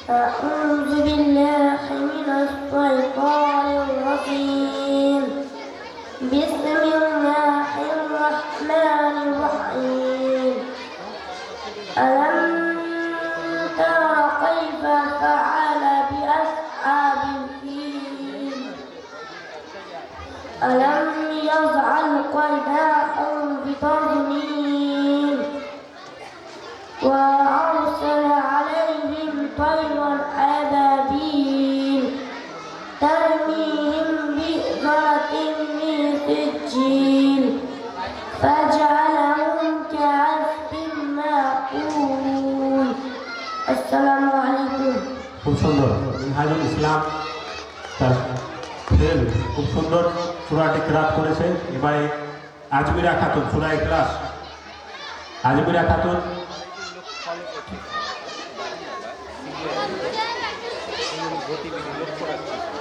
أعوذ بالله من الشيطان الرجيم بسم الله الرحمن الرحيم ألم تر كيف فعل بأصحاب الفيل ألم يجعل كيدهم بتضليل وأرسل عليهم طيرا أبابيل ترميهم بحجارة من سجيل فجعلهم كعصف مأكول السلام عليكم খুব সুন্দর মিনহাজুল ইসলাম তার ফেল খুব সুন্দর সূরাটি কিরাত করেছে। এবারে আজমিরা খাতুন সূরা ইখলাস আজমিরা খাতুন গতিবিধি লক্ষ্য রাখছি।